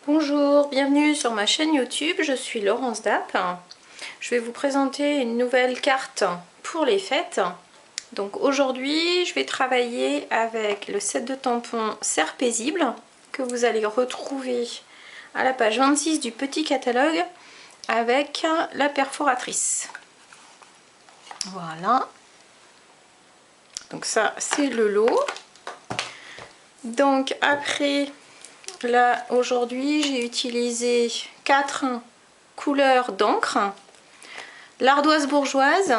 Bonjour, bienvenue sur ma chaîne YouTube, je suis Laurence Dapp. Je vais vous présenter une nouvelle carte pour les fêtes. Donc aujourd'hui, je vais travailler avec le set de tampons Serre Paisible que vous allez retrouver à la page 26 du petit catalogue avec la perforatrice. Voilà. Donc ça, c'est le lot. Donc après... Là, aujourd'hui, j'ai utilisé 4 couleurs d'encre. L'ardoise bourgeoise,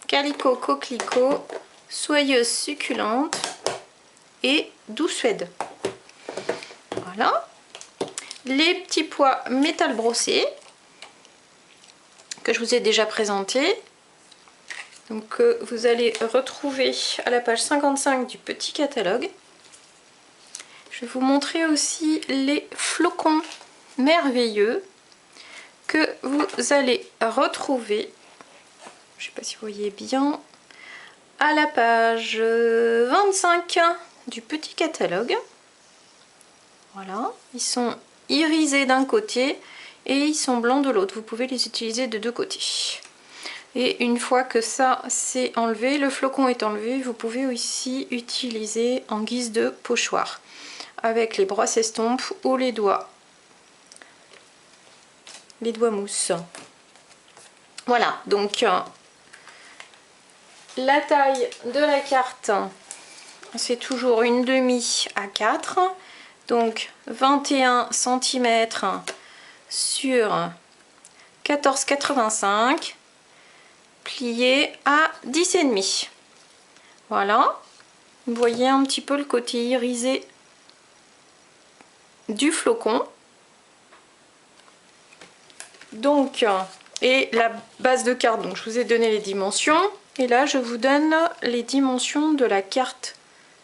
calico coquelicot, soyeuse succulente et doux suède. Voilà. Les petits pois métal brossé que je vous ai déjà présenté. Donc, vous allez retrouver à la page 55 du petit catalogue. Je vais vous montrer aussi les flocons merveilleux que vous allez retrouver, je ne sais pas si vous voyez bien, à la page 25 du petit catalogue. Voilà, ils sont irisés d'un côté et ils sont blancs de l'autre. Vous pouvez les utiliser de deux côtés. Et une fois que ça c'est enlevé, le flocon est enlevé, vous pouvez aussi utiliser en guise de pochoir avec les brosses estompes ou les doigts mousse. Voilà, donc la taille de la carte, c'est toujours une demi à 4, donc 21 cm sur 14,85, plié à 10,5. Voilà, vous voyez un petit peu le côté irisé du flocon. Donc, et la base de carte, donc je vous ai donné les dimensions. Et là, je vous donne les dimensions de la carte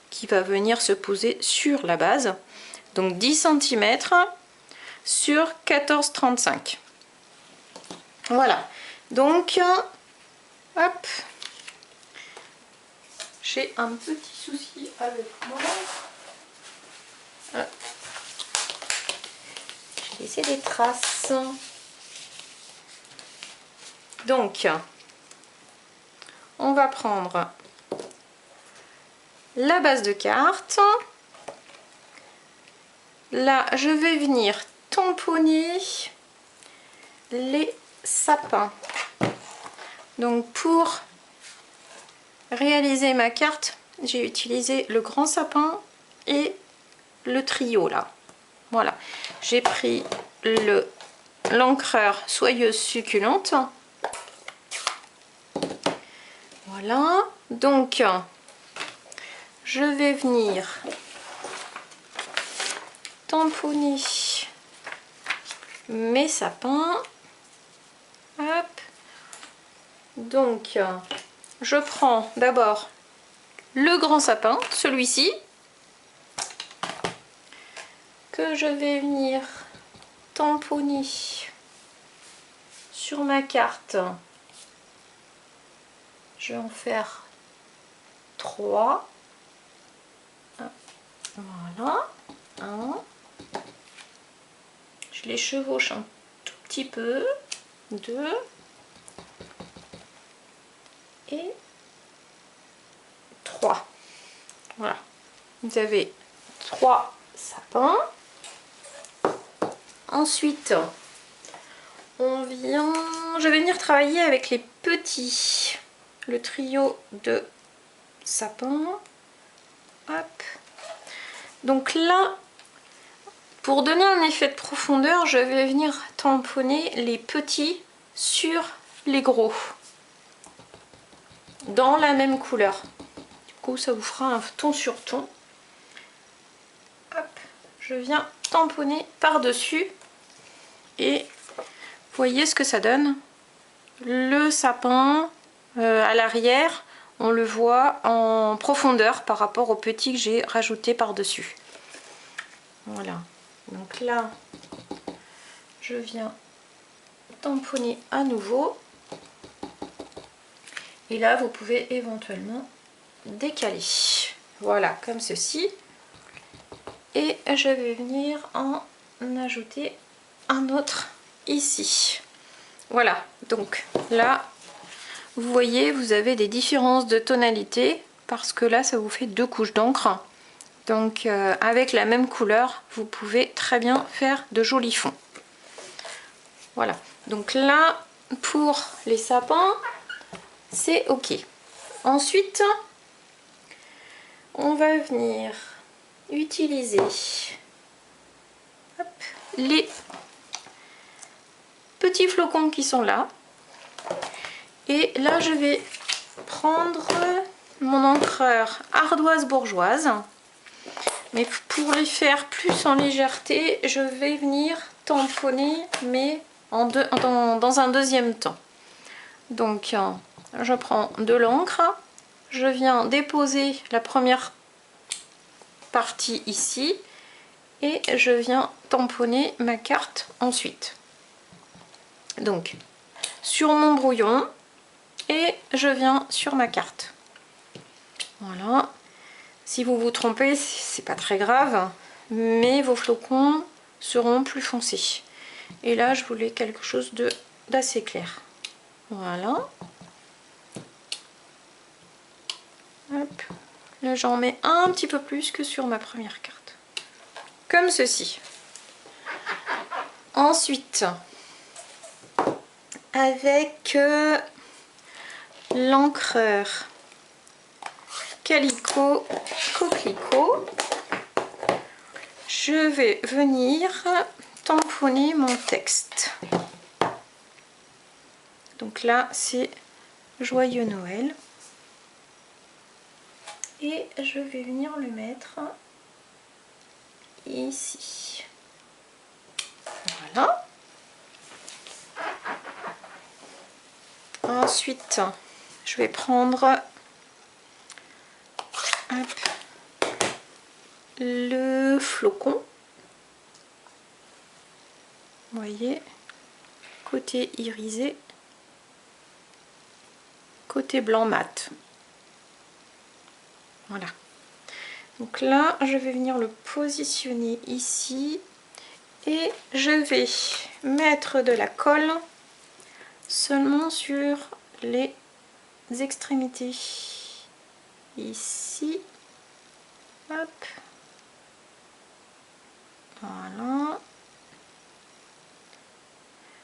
qui va venir se poser sur la base. Donc 10 cm sur 14,35. Voilà. Donc, hop. J'ai un petit souci avec moi. J'ai laissé des traces. Donc, on va prendre la base de carte. Là, je vais venir tamponner les sapins. Donc, pour réaliser ma carte, j'ai utilisé le grand sapin et le trio là. Voilà, j'ai pris l'encreur soyeuse succulente. Voilà, donc je vais venir tamponner mes sapins. Hop. Donc je prends d'abord le grand sapin, celui-ci, que je vais venir tamponner sur ma carte. Je vais en faire 3. Voilà. 1. Je les chevauche un tout petit peu. 2. Et 3. Voilà. Vous avez 3 sapins. Ensuite, je vais venir travailler avec les petits. Le trio de sapins. Hop. Donc là, pour donner un effet de profondeur, je vais venir tamponner les petits sur les gros. Dans la même couleur. Du coup, ça vous fera un ton sur ton. Hop. Je viens tamponner par-dessus. Et vous voyez ce que ça donne. Le sapin... à l'arrière, on le voit en profondeur par rapport au petit que j'ai rajouté par-dessus. Voilà. Donc là, je viens tamponner à nouveau. Et là, vous pouvez éventuellement décaler. Voilà, comme ceci. Et je vais venir en en ajouter un autre ici. Voilà, donc là, vous voyez, vous avez des différences de tonalité parce que là, ça vous fait 2 couches d'encre. Donc avec la même couleur, vous pouvez très bien faire de jolis fonds. Voilà, donc là, pour les sapins, c'est ok. Ensuite, on va venir utiliser les petits flocons qui sont là. Et là, je vais prendre mon encreur ardoise bourgeoise. Mais pour les faire plus en légèreté, je vais venir tamponner, mais dans un deuxième temps. Donc, je prends de l'encre. Je viens déposer la première partie ici. Et je viens tamponner ma carte ensuite. Donc, sur mon brouillon. Et je viens sur ma carte. Voilà. Si vous vous trompez, c'est pas très grave, mais vos flocons seront plus foncés. Et là, je voulais quelque chose d'assez clair. Voilà. Hop. Là, j'en mets un petit peu plus que sur ma première carte. Comme ceci. Ensuite, avec l'encreur Calico Coquelicot, je vais venir tamponner mon texte. Donc là, c'est Joyeux Noël. Et je vais venir le mettre ici. Voilà. Ensuite, je vais prendre le flocon. Vous voyez, côté irisé, côté blanc mat. Voilà. Donc là, je vais venir le positionner ici et je vais mettre de la colle seulement sur les extrémités. Ici. Hop. Voilà.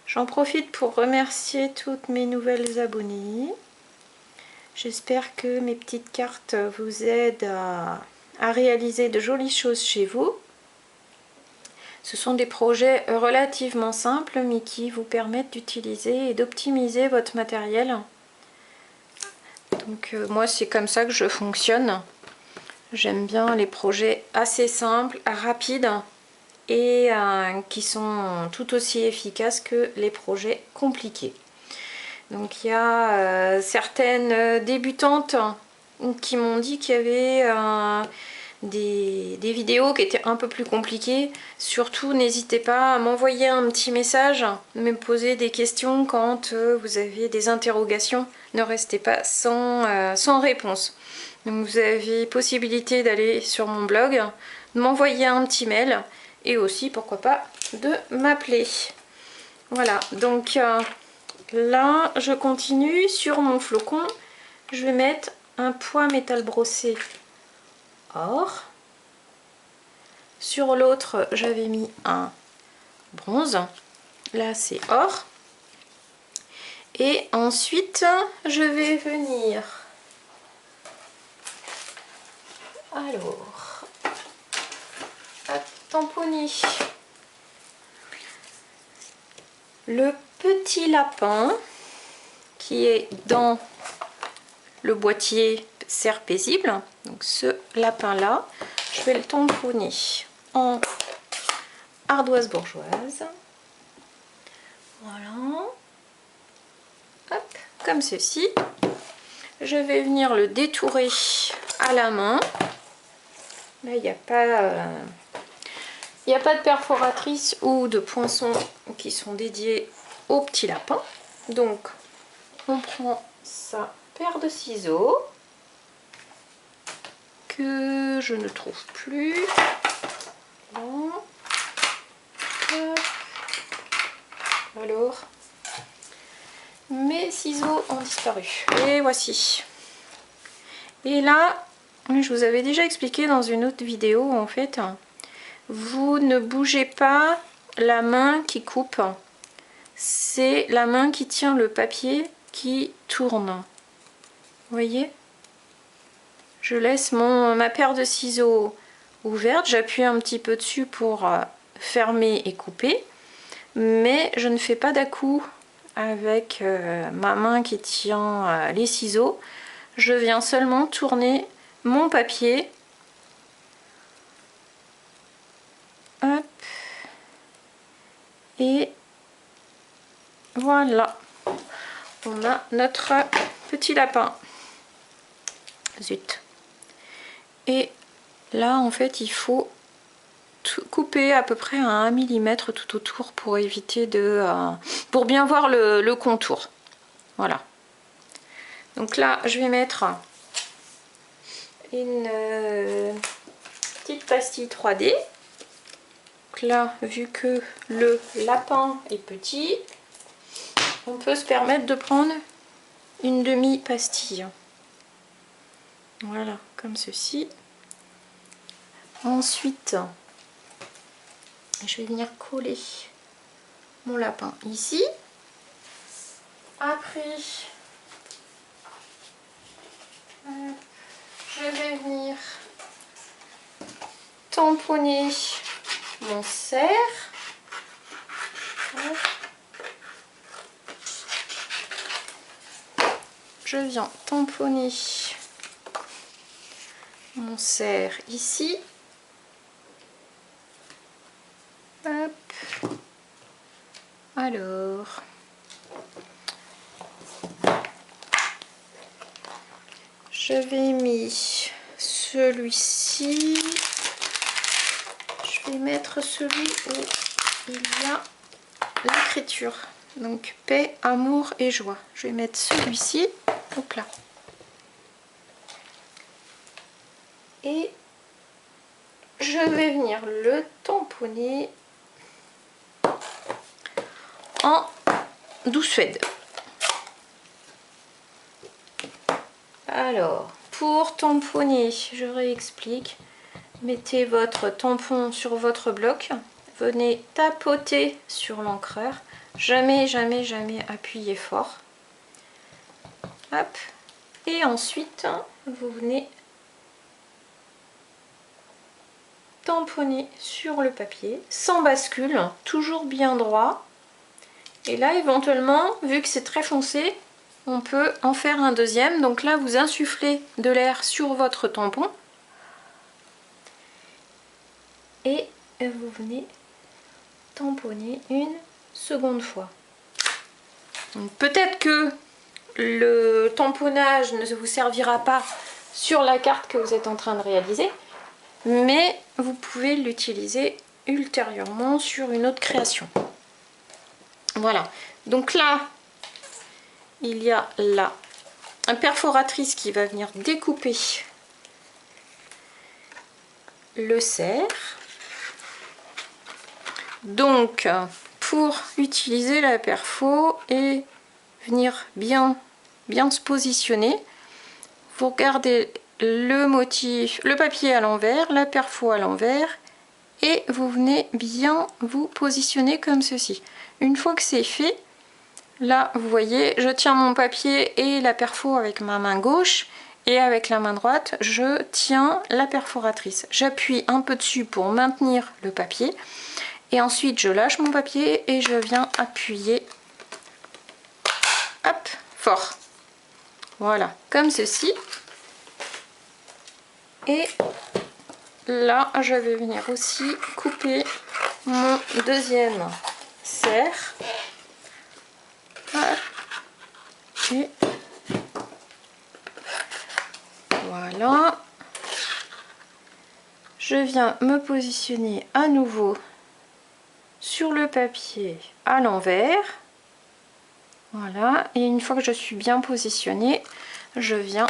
J'en profite pour remercier toutes mes nouvelles abonnées. J'espère que mes petites cartes vous aident à réaliser de jolies choses chez vous. Ce sont des projets relativement simples mais qui vous permettent d'utiliser et d'optimiser votre matériel. Donc moi c'est comme ça que je fonctionne. J'aime bien les projets assez simples, rapides et qui sont tout aussi efficaces que les projets compliqués. Donc il y a certaines débutantes qui m'ont dit qu'il y avait des vidéos qui étaient un peu plus compliquées. Surtout n'hésitez pas à m'envoyer un petit message, me poser des questions quand vous avez des interrogations. Ne restez pas sans réponse. Donc vous avez possibilité d'aller sur mon blog, de m'envoyer un petit mail et aussi pourquoi pas de m'appeler. Voilà, donc là je continue sur mon flocon. Je vais mettre un poids métal brossé or. Sur l'autre j'avais mis un bronze. Là c'est or. Et ensuite je vais venir tamponner le petit lapin qui est dans le boîtier serre paisible. Donc ce lapin là, je vais le tamponner en ardoise bourgeoise. Voilà. Hop, comme ceci. Je vais venir le détourer à la main. Là, il n'y a pas de perforatrice ou de poinçons qui sont dédiés au petit lapin. Donc, on prend sa paire de ciseaux que je ne trouve plus. Bon. Alors, mes ciseaux ont disparu. Et voici. Et là, je vous avais déjà expliqué dans une autre vidéo, en fait, vous ne bougez pas la main qui coupe. C'est la main qui tient le papier qui tourne. Vous voyez? Je laisse ma paire de ciseaux ouverte. J'appuie un petit peu dessus pour fermer et couper. Mais je ne fais pas d'à-coup avec ma main qui tient les ciseaux. Je viens seulement tourner mon papier. Hop. Et voilà. On a notre petit lapin. Zut. Et là, en fait, il faut couper à peu près à 1 mm tout autour pour éviter pour bien voir le contour. Voilà. Donc là, je vais mettre une petite pastille 3D. Donc là, vu que le lapin est petit, on peut se permettre de prendre une demi-pastille. Voilà, comme ceci. Ensuite, je vais venir coller mon lapin ici. Après, je vais venir tamponner mon cerf. Je viens tamponner mon cerf ici. Hop. Alors, je vais mettre celui-ci. Je vais mettre celui où il y a l'écriture. Donc paix, amour et joie. Je vais mettre celui-ci. Hop là. Et je vais venir le tamponner en douce suède. Alors, pour tamponner, je réexplique. Mettez votre tampon sur votre bloc. Venez tapoter sur l'encreur. Jamais, jamais, jamais appuyer fort. Hop. Et ensuite, vous venez tamponner sur le papier, sans bascule, toujours bien droit. Et là, éventuellement, vu que c'est très foncé, on peut en faire un deuxième. Donc là, vous insufflez de l'air sur votre tampon. Et vous venez tamponner une seconde fois. Peut-être que le tamponnage ne vous servira pas sur la carte que vous êtes en train de réaliser, mais vous pouvez l'utiliser ultérieurement sur une autre création. Voilà, donc là, il y a là un perforatrice qui va venir découper le cerf. Donc, pour utiliser la perfo et venir bien se positionner, vous regardez le motif, le papier à l'envers, la perfo à l'envers, et vous venez bien vous positionner comme ceci. Une fois que c'est fait, là vous voyez, je tiens mon papier et la perfo avec ma main gauche, et avec la main droite je tiens la perforatrice. J'appuie un peu dessus pour maintenir le papier, et ensuite je lâche mon papier et je viens appuyer, hop, fort. Voilà, comme ceci. Et là, je vais venir aussi couper mon deuxième cerf. Et voilà. Je viens me positionner à nouveau sur le papier à l'envers. Voilà. Et une fois que je suis bien positionnée, je viens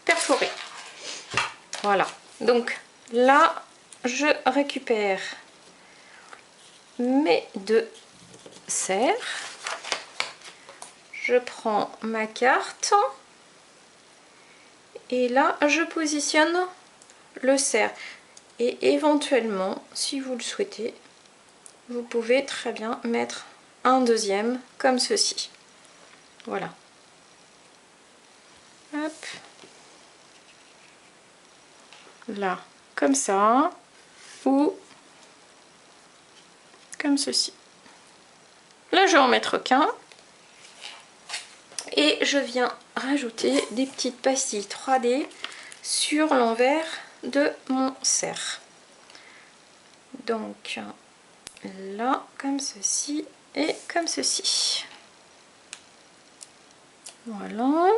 perforer. Voilà, donc là je récupère mes deux serre. Je prends ma carte et là je positionne le cerf. Et éventuellement, si vous le souhaitez, vous pouvez très bien mettre un deuxième comme ceci. Voilà. Hop. Là, comme ça, ou comme ceci. Là, je vais en mettre qu'un. Et je viens rajouter des petites pastilles 3D sur l'envers de mon cerf. Donc là, comme ceci et comme ceci. Voilà.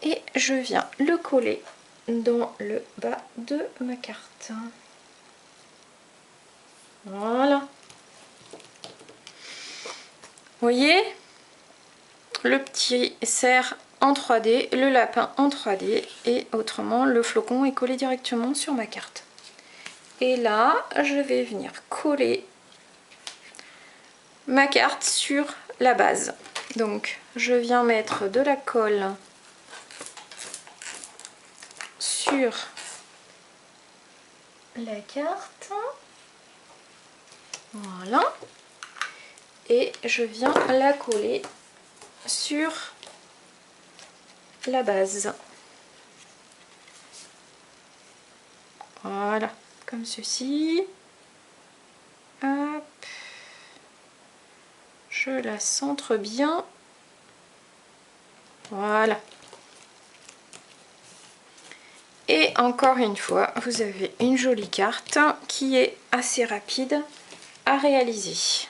Et je viens le coller dans le bas de ma carte. Voilà. Vous voyez, le petit cerf en 3D, le lapin en 3D et autrement le flocon est collé directement sur ma carte. Et là, je vais venir coller ma carte sur la base. Donc, je viens mettre de la colle sur la carte. Voilà. Et je viens la coller sur la base. Voilà, comme ceci. Hop. Je la centre bien. Voilà. Et encore une fois, vous avez une jolie carte qui est assez rapide à réaliser.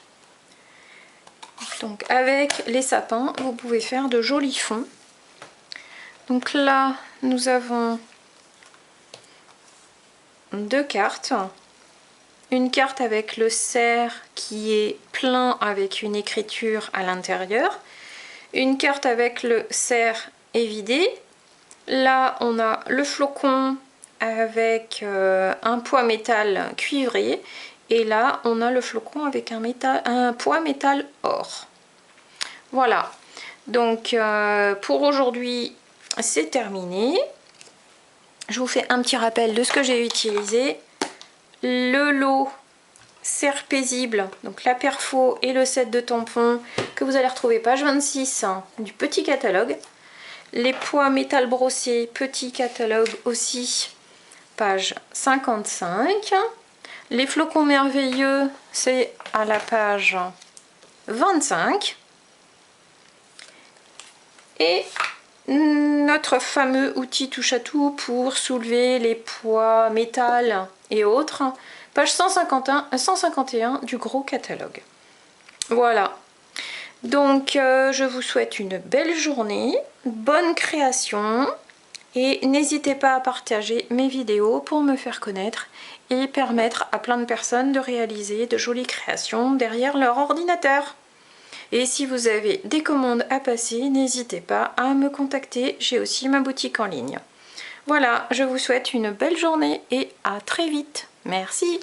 Donc avec les sapins, vous pouvez faire de jolis fonds. Donc là, nous avons deux cartes. Une carte avec le cerf qui est plein avec une écriture à l'intérieur. Une carte avec le cerf évidé. Là, on a le flocon avec un poids métal cuivré. Et là, on a le flocon avec un poids métal or. Voilà. Donc, pour aujourd'hui, c'est terminé. Je vous fais un petit rappel de ce que j'ai utilisé. Le lot cerf paisible, donc la perfo et le set de tampons que vous allez retrouver page 26 du petit catalogue. Les poids métal brossé, petit catalogue aussi, page 55. Les flocons merveilleux, c'est à la page 25. Et notre fameux outil touche à tout pour soulever les poids métal et autres, page 151 du gros catalogue. Voilà. Donc je vous souhaite une belle journée, bonne création et n'hésitez pas à partager mes vidéos pour me faire connaître et permettre à plein de personnes de réaliser de jolies créations derrière leur ordinateur. Et si vous avez des commandes à passer, n'hésitez pas à me contacter, j'ai aussi ma boutique en ligne. Voilà, je vous souhaite une belle journée et à très vite. Merci.